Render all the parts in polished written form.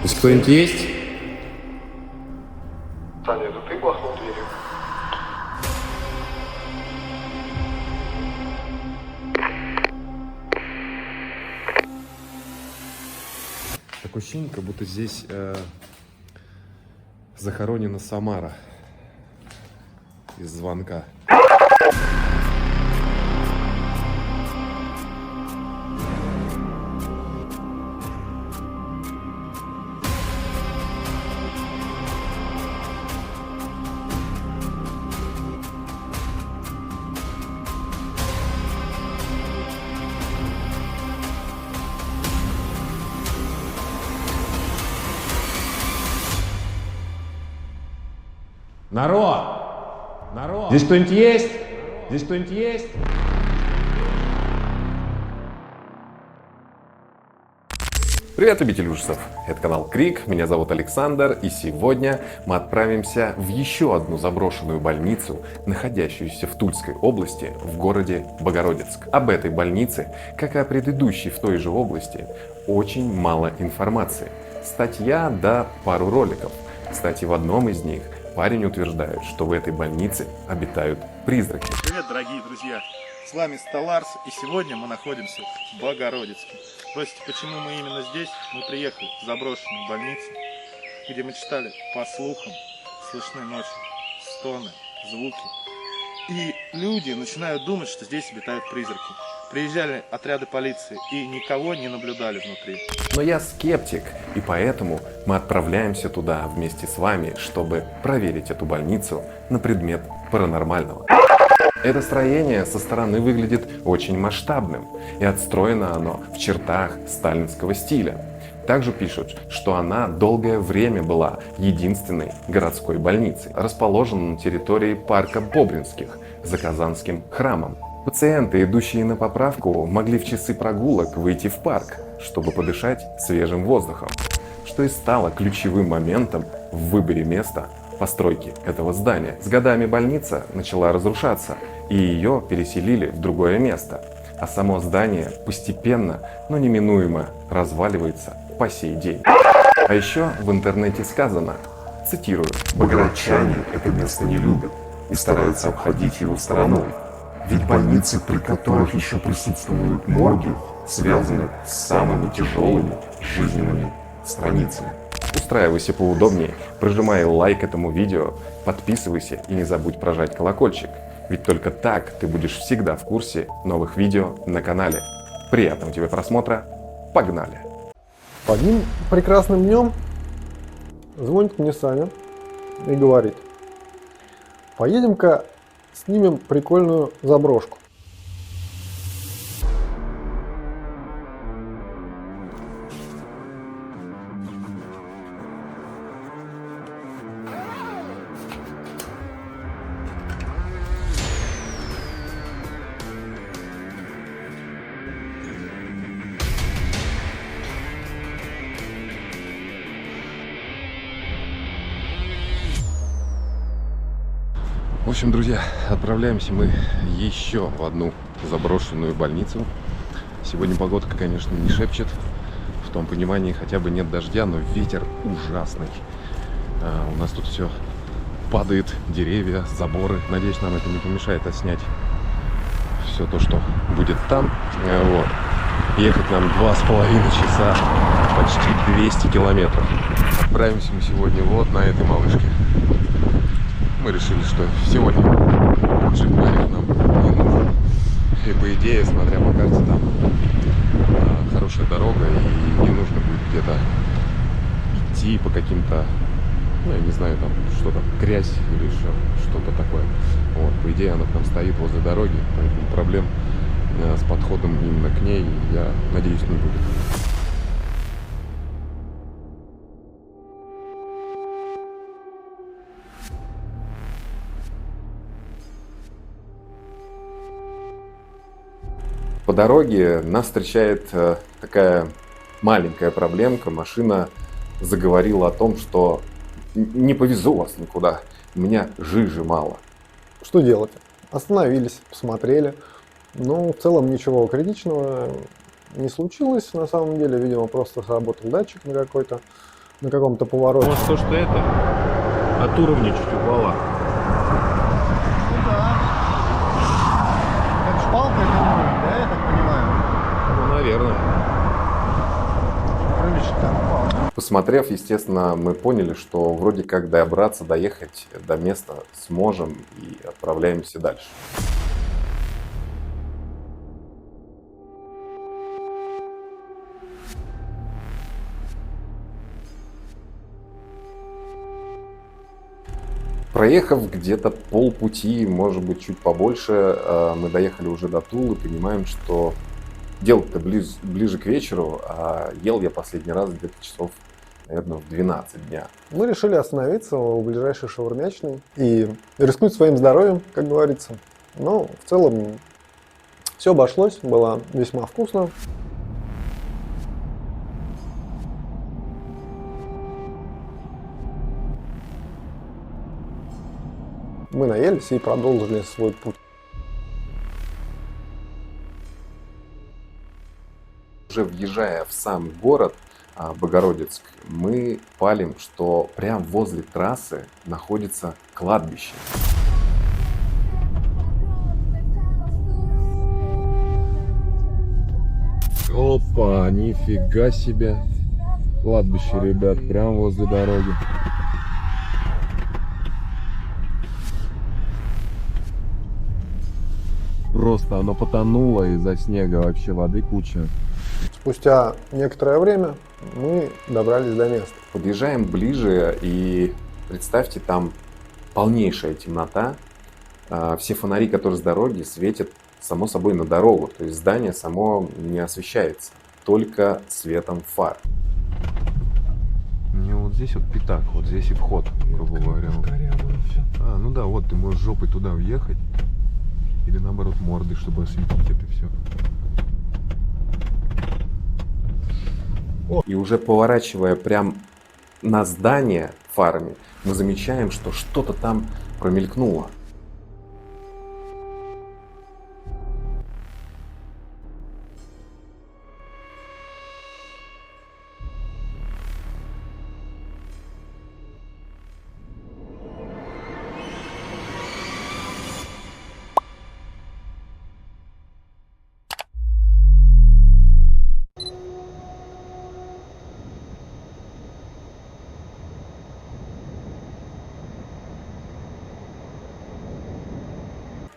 Здесь кто-нибудь есть? Таня, это ты бахнул дверью? Такое ощущение, как будто здесь захоронена Самара из звонка. Народ! Народ! Здесь кто-нибудь есть? Здесь кто-нибудь есть? Привет, любители ужасов! Это канал Крик, меня зовут Александр, и сегодня мы отправимся в еще одну заброшенную больницу, находящуюся в Тульской области, в городе Богородицк. Об этой больнице, как и о предыдущей в той же области, очень мало информации. Статья да пару роликов. Кстати, в одном из них парень утверждает, что в этой больнице обитают призраки. Привет, дорогие друзья! С вами Сталарс, и сегодня мы находимся в Богородицке. Спросите, почему мы именно здесь? Мы приехали в заброшенную больницу, где мы читали по слухам, слышны ночью стоны, звуки. И люди начинают думать, что здесь обитают призраки. Приезжали отряды полиции и никого не наблюдали внутри. Но я скептик, и поэтому мы отправляемся туда вместе с вами, чтобы проверить эту больницу на предмет паранормального. Это строение со стороны выглядит очень масштабным, и отстроено оно в чертах сталинского стиля. Также пишут, что она долгое время была единственной городской больницей, расположена на территории парка Бобринских за Казанским храмом. Пациенты, идущие на поправку, могли в часы прогулок выйти в парк, чтобы подышать свежим воздухом, что и стало ключевым моментом в выборе места постройки этого здания. С годами больница начала разрушаться, и ее переселили в другое место, а само здание постепенно, но неминуемо разваливается по сей день. А еще в интернете сказано, цитирую: «Богородчане это место не любят и стараются обходить его стороной. Ведь больницы, при которых еще присутствуют морги, связаны с самыми тяжелыми жизненными страницами». Устраивайся поудобнее, прожимай лайк этому видео, подписывайся и не забудь прожать колокольчик. Ведь только так ты будешь всегда в курсе новых видео на канале. Приятного тебе просмотра, погнали! Одним прекрасным днем звонит мне Саня и говорит: поедем-ка снимем прикольную заброшку. В общем, друзья, отправляемся мы еще в одну заброшенную больницу. Сегодня погодка, конечно, не шепчет, в том понимании, хотя бы нет дождя, но ветер ужасный. У нас тут все падает, деревья, заборы. Надеюсь, нам это не помешает отснять все то, что будет там. Вот. Ехать нам 2,5 часа, почти 200 километров. Отправимся мы сегодня вот на этой малышке. Мы решили, что сегодня джип-гайд нам не нужен. И по идее, смотря по карте, там хорошая дорога, и не нужно будет где-то идти по каким-то, ну, я не знаю, там что-то, грязь или еще что-то такое. Вот, по идее, она там стоит возле дороги, поэтому проблем с подходом именно к ней, я надеюсь, не будет. По дороге нас встречает такая маленькая проблемка. Машина заговорила о том, что не повезу вас никуда, у меня жижи мало. Что делать? Остановились, посмотрели. Ну, в целом ничего критичного не случилось на самом деле. Видимо, просто сработал датчик на какой-то. на каком-то повороте. Может, то, что это от уровня чуть упала. Ну да. Как шпалка это уровень, да, я так понимаю? Ну, наверное. Крылечко там упало. Посмотрев, естественно, мы поняли, что вроде как добраться, доехать до места сможем и отправляемся дальше. Проехав где-то полпути, может быть, чуть побольше, мы доехали уже до Тулы, понимаем, что дело-то ближе к вечеру, а ел я последний раз где-то часов, наверное, в 12 дня. Мы решили остановиться у ближайшей шаурмячной и рискнуть своим здоровьем, как говорится. Но в целом все обошлось, было весьма вкусно. Мы наелись и продолжили свой путь. Уже въезжая в сам город Богородицк, мы палим, что прямо возле трассы находится кладбище. Опа, нифига себе. Кладбище, ребят, прямо возле дороги. Просто оно потонуло из-за снега, вообще воды куча. Спустя некоторое время мы добрались до места. Подъезжаем ближе и представьте, там полнейшая темнота. Все фонари, которые с дороги, светят само собой на дорогу. То есть здание само не освещается, только светом фар. У меня вот здесь вот пятак, вот здесь и вход, грубо говоря. Ну да, вот ты можешь жопой туда въехать. Или наоборот мордой, чтобы осветить это все. И уже поворачивая прям на здание фарами, мы замечаем, что что-то там промелькнуло.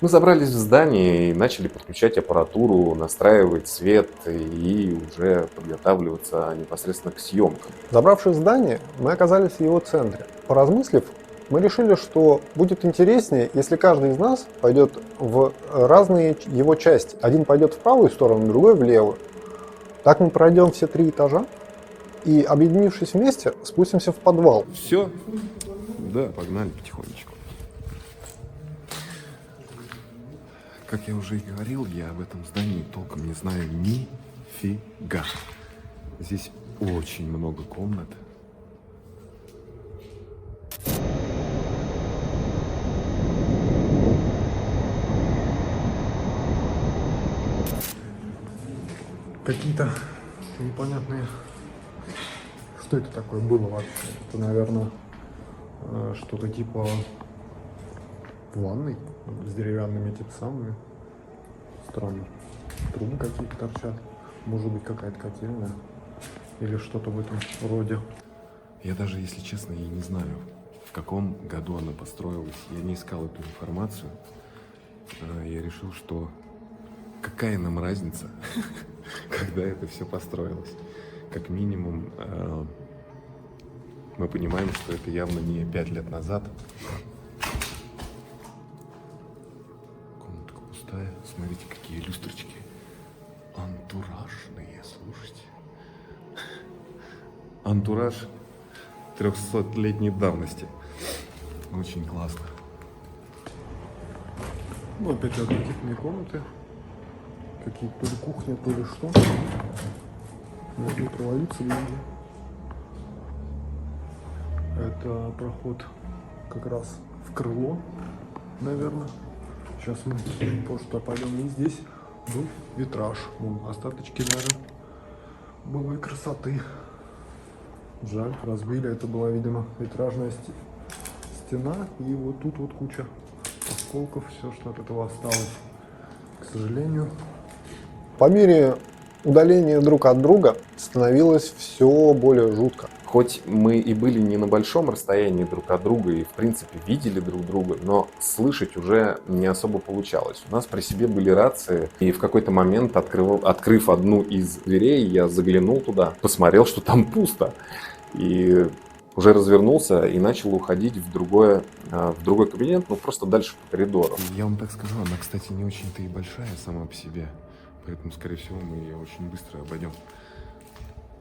Мы забрались в здание и начали подключать аппаратуру, настраивать свет и уже подготавливаться непосредственно к съемкам. Забравшись в здание, мы оказались в его центре. Поразмыслив, мы решили, что будет интереснее, если каждый из нас пойдет в разные его части. Один пойдет в правую сторону, другой в левую. Так мы пройдем все 3 этажа и, объединившись вместе, спустимся в подвал. Все? Да, погнали потихонечку. Как я уже и говорил, я об этом здании толком не знаю нифига. Здесь очень много комнат. Какие-то непонятные... Что это такое было вообще? Это, наверное, что-то типа ванной с деревянными этими самыми. Странно. Трубы какие-то торчат. Может быть, какая-то котельная. Или что-то в этом роде. Я даже, если честно, и не знаю, в каком году она построилась. Я не искал эту информацию. Я решил, что какая нам разница, когда это все построилось. Как минимум, мы понимаем, что это явно не 5 лет назад. Комнатка пустая. Смотрите, какие люстрочки. Антуражные, слушайте. Антураж 300-летней давности. Очень классно. Ну, опять какие-то комнаты. Какие-то то ли кухня, то ли что. Можно провалиться где-то. Это проход как раз в крыло, наверное. Сейчас мы просто пойдем. И здесь был витраж. Вон, остаточки даже былой красоты. Жаль, разбили. Это была, видимо, витражная стена. И вот тут вот куча осколков. Все, что от этого осталось, к сожалению. По мере удаления друг от друга становилось все более жутко. Хоть мы и были не на большом расстоянии друг от друга и, в принципе, видели друг друга, но слышать уже не особо получалось. У нас при себе были рации, и в какой-то момент, открыв одну из дверей, я заглянул туда, посмотрел, что там пусто. И уже развернулся и начал уходить в другой кабинет, ну просто дальше по коридору. Я вам так скажу, она, кстати, не очень-то и большая сама по себе, поэтому, скорее всего, мы ее очень быстро обойдем.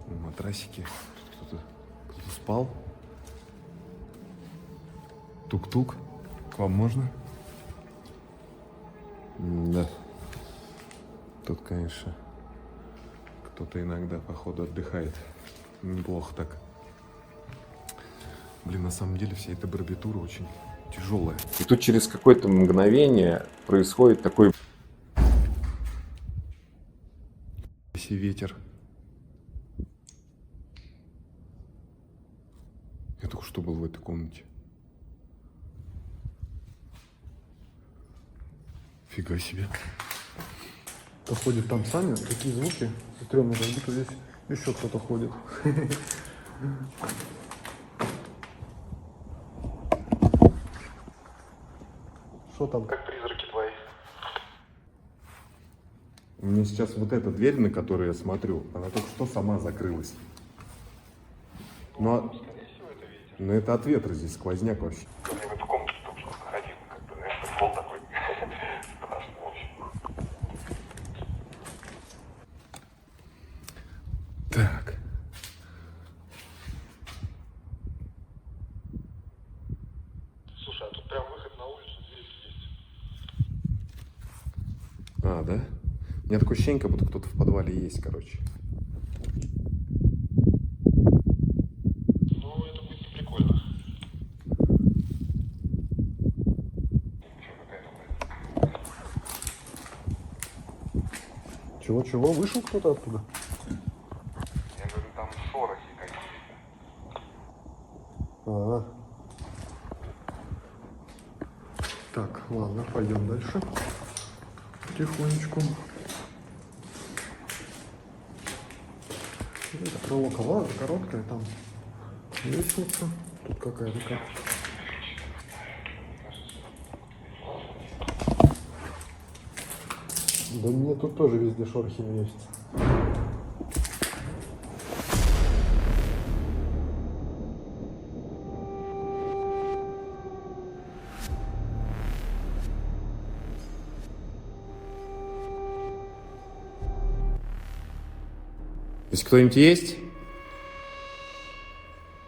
Матрасики. Кто-то спал. Тук-тук. К вам можно? Да. Тут, конечно, кто-то иногда, походу, отдыхает. Неплохо так. Блин, на самом деле вся эта барбитура очень тяжелая. И тут через какое-то мгновение происходит такой ветер. Я только что был в этой комнате. Фига себе. Кто ходит там сами, такие звуки стрёмные, как будто здесь еще кто-то ходит. Что там? Как призраки твои. У меня сейчас вот эта дверь, на которую я смотрю, она только что сама закрылась. Но это от ветра здесь, сквозняк вообще. Я в эту комнату только что заходил, как бы, знаешь, пол такой страшный, в общем. Так. Слушай, а тут прям выход на улицу здесь есть. А, да? У меня такое ощущение, как будто кто-то в подвале есть, короче. Ну, это будет не прикольно. Чего-чего? Вышел кто-то оттуда? Я говорю, там шорохи какие-то. Ага. Так, ладно, пойдем дальше. Потихонечку. Это крыло короткое, там лестница. Тут какая-то как. Да мне тут тоже везде шорохи мерещатся. Здесь кто-нибудь есть?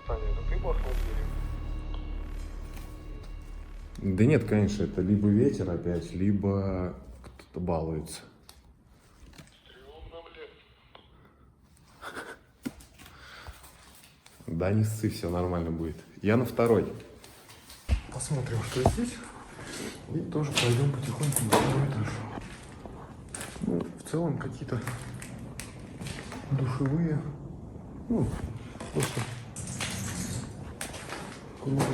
Саня, это ты бахнул дверью? Да нет, конечно, это либо ветер опять, либо кто-то балуется. Стрёмно, блин. Да не ссы, все нормально будет. Я на второй. Посмотрим, что здесь. И тоже пойдем потихоньку на второй этаж. Ну, в целом какие-то душевые. Ну, просто комнаты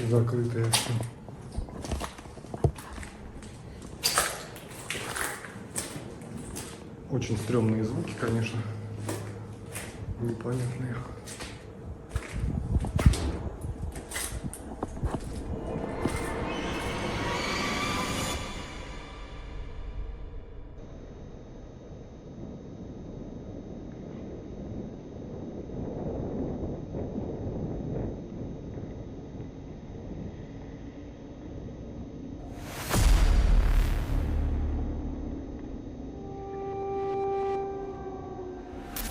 закрытые. Все. Очень стрёмные звуки, конечно. Непонятные.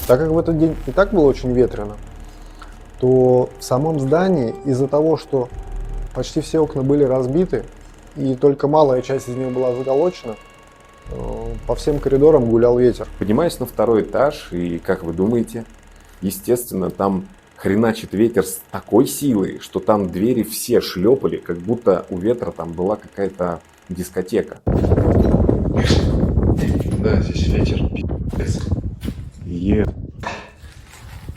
Так как в этот день и так было очень ветрено, то в самом здании из-за того, что почти все окна были разбиты и только малая часть из них была заколочена, по всем коридорам гулял ветер. Поднимаюсь на второй этаж, и, как вы думаете, естественно, там хреначит ветер с такой силой, что там двери все шлепали, как будто у ветра там была какая-то дискотека. Да, здесь ветер пи***ц.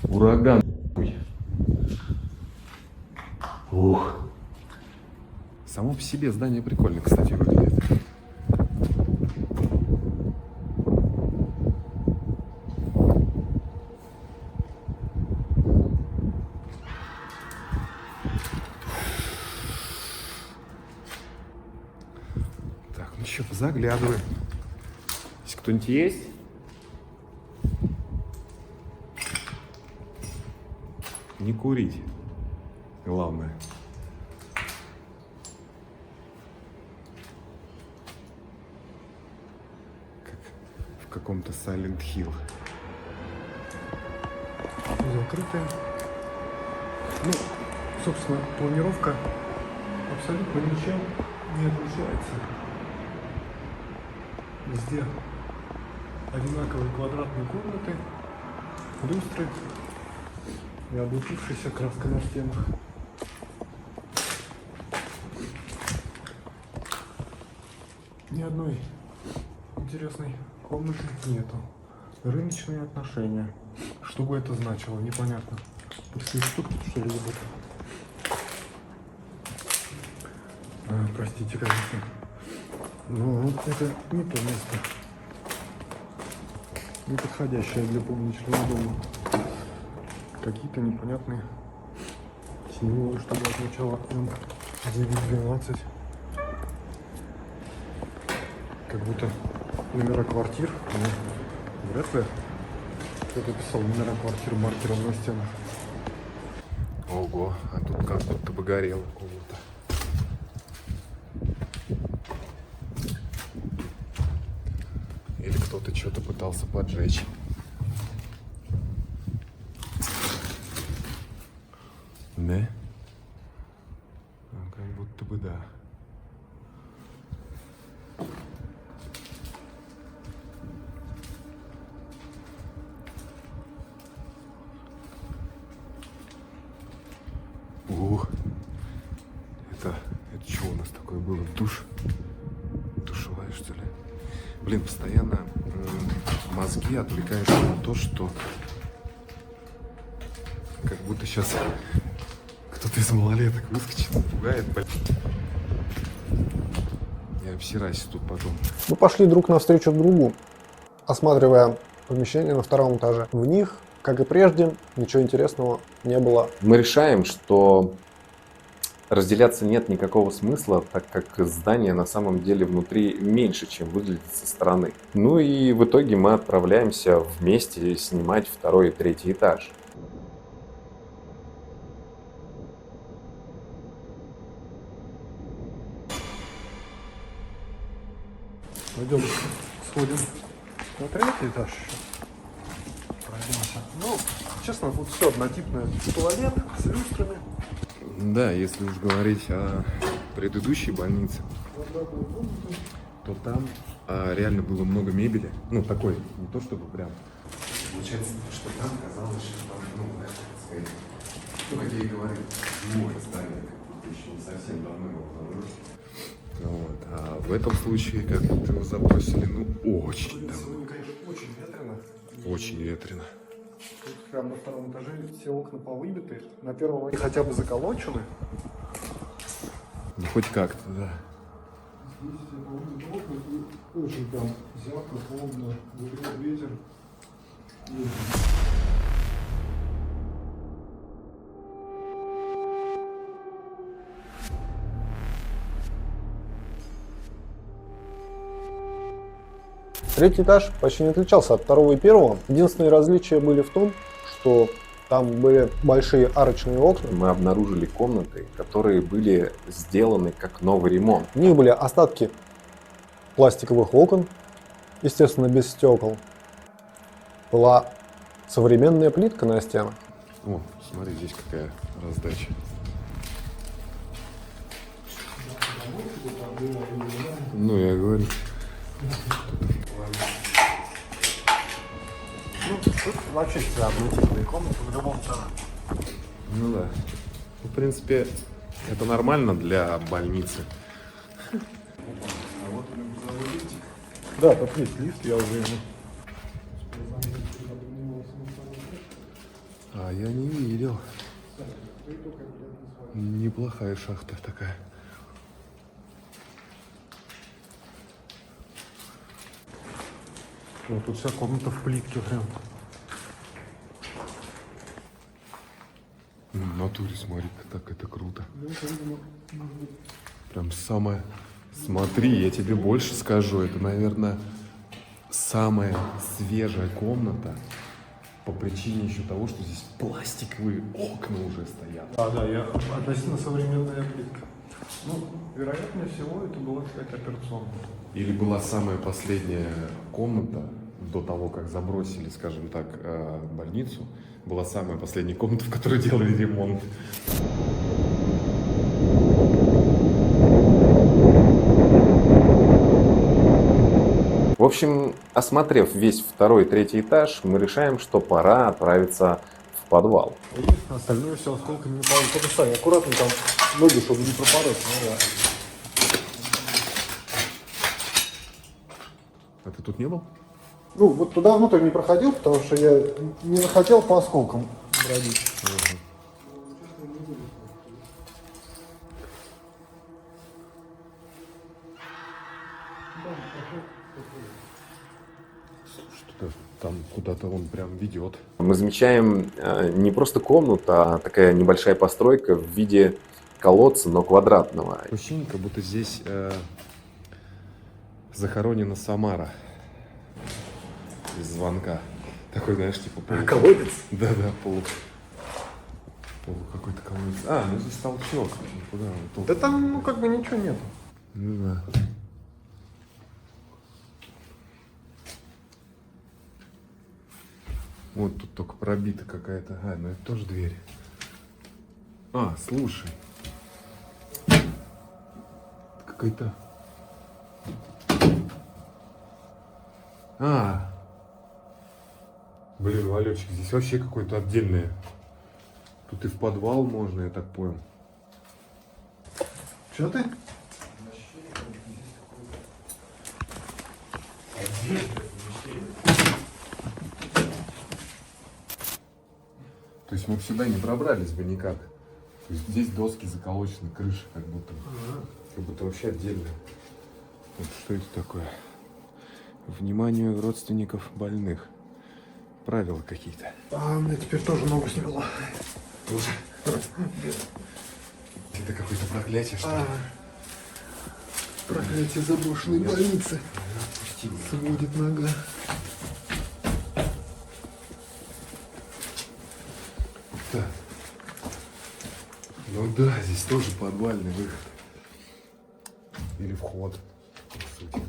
Ураган. Ух, Само по себе здание прикольно, кстати, выглядит. Так, ну что, заглядываем. Здесь кто-нибудь есть? Не курить. Главное. Как в каком-то Silent Hill. Закрытая. Ну, собственно, планировка абсолютно ничем не отличается. Везде одинаковые квадратные комнаты, люстры и облупившаяся краска на стенах. Ни одной интересной комнаты нету. Рыночные отношения. Что бы это значило, непонятно. Проститутка, что ли, будет? Простите, конечно. Ну, это не то место. Не подходящее для публичного дома. Какие-то непонятные символы, чтобы означало М912. Как будто номера квартир. Но вряд ли кто-то писал номера квартир маркером на стенах. Ого, а тут как будто бы горело у кого-то. Или кто-то что-то пытался поджечь. Да? Ну, как будто бы да. Ух, это что у нас такое было? Душ? Душевая, что ли? Блин, постоянно мозги отвлекаются на то, что как будто сейчас кто-то из малолеток выскочит, пугает. Я обсираюсь тут потом. Мы пошли друг навстречу другу, осматривая помещения на втором этаже. В них, как и прежде, ничего интересного не было. Мы решаем, что разделяться нет никакого смысла, так как здание на самом деле внутри меньше, чем выглядит со стороны. Ну и в итоге мы отправляемся вместе снимать второй и третий этаж. Пойдем сходим на третий этаж еще. Пройдемся. Ну, честно, тут все однотипное. Туалет с люстрами. Да, если уж говорить о предыдущей больнице, то там реально было много мебели. Ну, такой, не то чтобы прям. Получается, что там казалось, что там, ну, так сказать, ну, как я и говорил, новое здание, как будто еще не совсем давно его забросили. Вот. А в этом случае, как будто его забросили, ну, очень давно. Сегодня, конечно, очень ветрено. Очень ветрено. Тут прямо на втором этаже все окна повыбиты. На первом они хотя бы заколочены. Ну, хоть как-то, да. Здесь все повыбиты окна и очень прям зябко, холодно, дует ветер. Третий этаж почти не отличался от второго и первого. Единственные различия были в том, что там были большие арочные окна. Мы обнаружили комнаты, которые были сделаны как новый ремонт. В них были остатки пластиковых окон, естественно, без стекол. Была современная плитка на стенах. О, смотри, здесь какая раздача. Ну, я говорю. Ну, тут вообще всегда однотипные комнаты в любом цене. Ну да. Ну, в принципе, это нормально для больницы. Да, тут есть лифт, я уже ему. А я не видел. Неплохая шахта такая. Ну, тут вся комната в плитке прям. В натуре, смотри, так это круто. Прям самое... Смотри, я тебе больше скажу, это, наверное, самая свежая комната по причине еще того, что здесь пластиковые окна уже стоят. Да, я относительно современная плитка. Ну, вероятнее всего, это была какая-то операционная. Или была самая последняя комната до того, как забросили, скажем так, больницу, была самая последняя комната, в которой делали ремонт. В общем, осмотрев весь второй и третий этаж, мы решаем, что пора отправиться в подвал. И остальное все осколками металла. Только Сань, аккуратно там ноги, чтобы не пропороть. Ну, да. А ты тут не был? Ну, вот туда внутрь не проходил, потому что я не захотел по осколкам бродить. Что-то там куда-то он прям ведет. Мы замечаем не просто комнату, а такая небольшая постройка в виде колодца, но квадратного. Ощущение, как будто здесь захоронена Самара из звонка. Такой, знаешь, типа Колодец? Да-да, полу какой-то колодец. А, ну здесь толчок. Куда? Вот Да там, ну, как бы ничего нету. Ну да. Вот тут только пробита какая-то. А, ну это тоже дверь. А, слушай. Какая-то... А. Блин, Валечек, здесь вообще какое-то отдельное. Тут и в подвал можно, я так понял. Что ты? То есть мы бы сюда не пробрались бы никак. То есть здесь доски заколочены, крыша как будто вообще отдельно. Вот что это такое? Вниманию родственников больных. Правила какие-то. А, мне теперь тоже ногу свело. Тоже? Это какое-то проклятие, что ли? Проклятие заброшенной больницы. Сводит нога. Так. Ну да, здесь тоже подвальный выход. Или вход, по сути.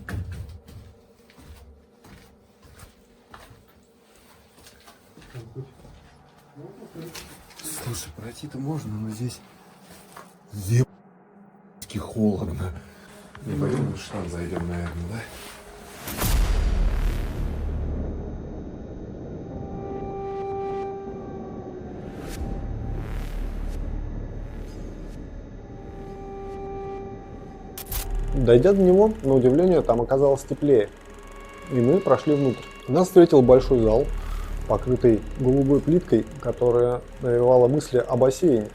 Слушай, пройти-то можно, но здесь ебаски холодно. Не пойдем в штаб зайдем, наверное, да? Дойдя до него, на удивление, там оказалось теплее. И мы прошли внутрь. Нас встретил большой зал, покрытый голубой плиткой, которая навевала мысли о бассейне.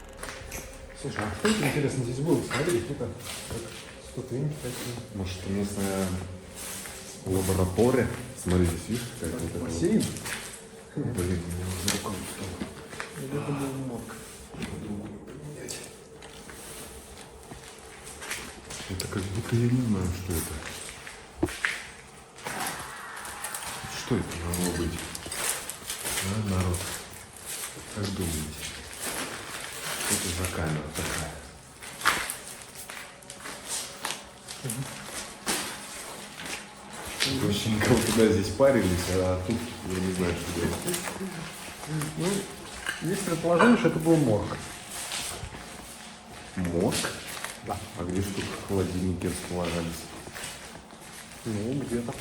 Слушай, а что это интересно здесь было? Смотри, какие-то ступеньки такие. Может, это местная лаборатория? Смотри, здесь видишь, какая-то вот эта Бассейн? вот. Блин, мне уже рука устала. Или это был морг? Другую поменять. Это как будто я не знаю, что это. Что это могло быть? А, народ, как думаете? Что это за камера такая? Очень кого-то да, здесь парились, а тут я не знаю, что делать. Ну, есть предположение, что это был морг. Мозг? Да. А где же тут холодильники располагались? Ну, где-то.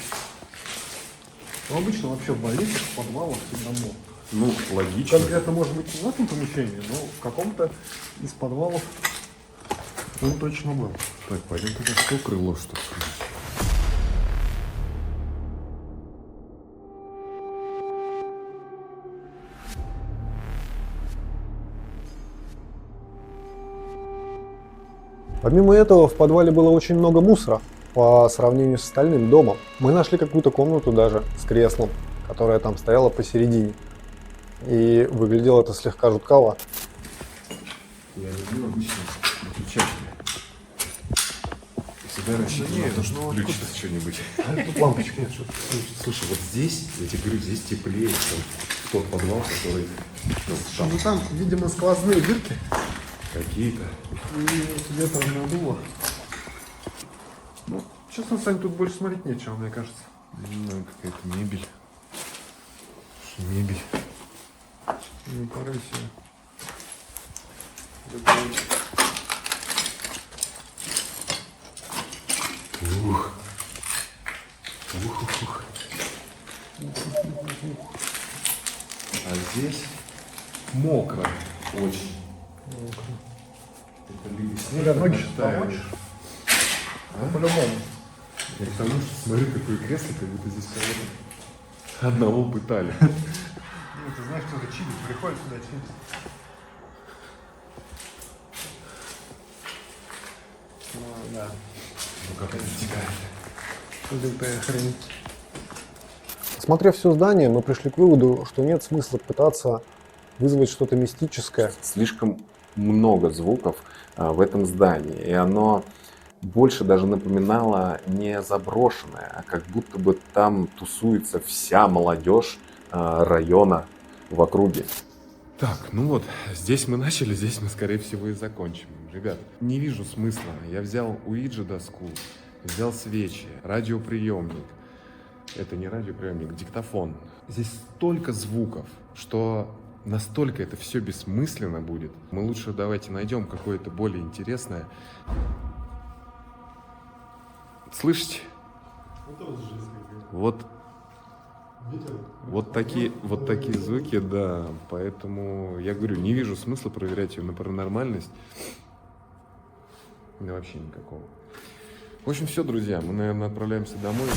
Ну, обычно вообще в больницах, в подвалах всегда морг. Ну, логично. Конкретно, может быть, не в этом помещении, но в каком-то из подвалов он точно был. Так, пойдем тогда в то крыло, что ли. Помимо этого, в подвале было очень много мусора по сравнению с остальным домом. Мы нашли какую-то комнату даже с креслом, которая там стояла посередине. И выглядело это слегка жутковато. Я люблю обычно выключатель. Всегда рассчитываю на то, что включится что-нибудь. Тут лампочек нет, что-то. Слушай, вот здесь, я тебе говорю, здесь теплее, чем в тот подвал, который там Ну там, видимо, сквозные дырки. какие-то. И где-то надуло. Ну, честно, Сань, тут больше смотреть нечего, мне кажется. Ну, какая-то мебель. Мебель. Не порыйся. Ух. Ух. А здесь мокро очень. Это либо снег, Ребят, ноги тает. помочь? По-любому. Я к тому, что смотри, какое кресло, как будто здесь кого-то одного пытали. Ну, ты знаешь, кто-то чилит, приходит сюда чилить. Ну, да. Ну как это стекает. Лютая хрень. Осмотрев все здание, мы пришли к выводу, что нет смысла пытаться вызвать что-то мистическое. Слишком много звуков в этом здании, и оно больше даже напоминало не заброшенное, а как будто бы там тусуется вся молодежь района в округе. Так, ну вот, здесь мы начали, здесь мы, скорее всего, и закончим. Ребят, не вижу смысла. Я взял Уиджи доску, взял свечи, радиоприемник. Это не радиоприемник, диктофон. Здесь столько звуков, что настолько это все бессмысленно будет. Мы лучше давайте найдем какое-то более интересное. Слышите? Вот такие звуки, да. Поэтому я говорю, не вижу смысла проверять ее на паранормальность. Да вообще никакого. В общем, все, друзья, мы, наверное, отправляемся домой.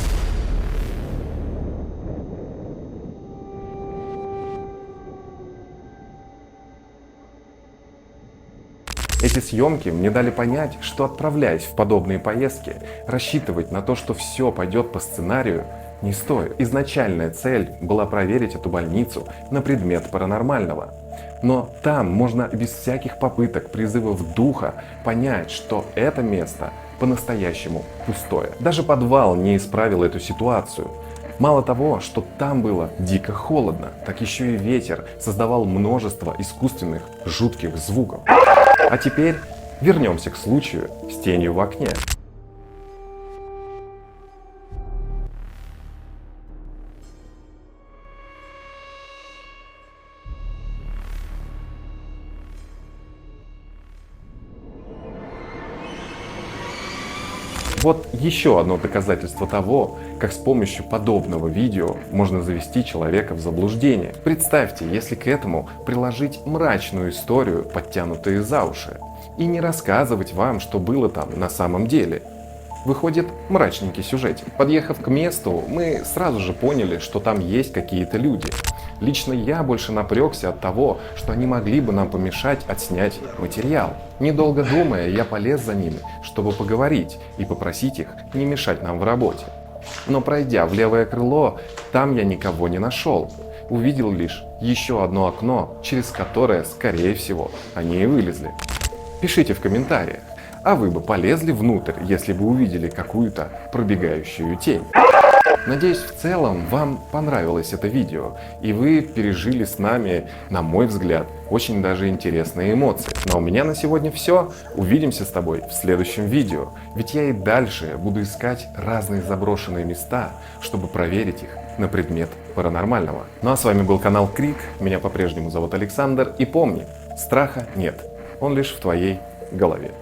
Эти съемки мне дали понять, что, отправляясь в подобные поездки, рассчитывать на то, что все пойдет по сценарию, не стоит. Изначальная цель была проверить эту больницу на предмет паранормального. Но там можно без всяких попыток, призывов духа понять, что это место по-настоящему пустое. Даже подвал не исправил эту ситуацию. Мало того, что там было дико холодно, так еще и ветер создавал множество искусственных жутких звуков. А теперь вернемся к случаю с тенью в окне. Вот еще одно доказательство того, как с помощью подобного видео можно завести человека в заблуждение. Представьте, если к этому приложить мрачную историю, подтянутые за уши, и не рассказывать вам, что было там на самом деле. Выходит мрачненький сюжетик. Подъехав к месту, мы сразу же поняли, что там есть какие-то люди. Лично я больше напрягся от того, что они могли бы нам помешать отснять материал. Недолго думая, я полез за ними, чтобы поговорить и попросить их не мешать нам в работе. Но пройдя в левое крыло, там я никого не нашел. Увидел лишь еще одно окно, через которое, скорее всего, они и вылезли. Пишите в комментариях, а вы бы полезли внутрь, если бы увидели какую-то пробегающую тень. Надеюсь, в целом вам понравилось это видео, и вы пережили с нами, на мой взгляд, очень даже интересные эмоции. Но у меня на сегодня все. Увидимся с тобой в следующем видео, ведь я и дальше буду искать разные заброшенные места, чтобы проверить их на предмет паранормального. Ну а с вами был канал Крик, меня по-прежнему зовут Александр, и помни, страха нет, он лишь в твоей голове.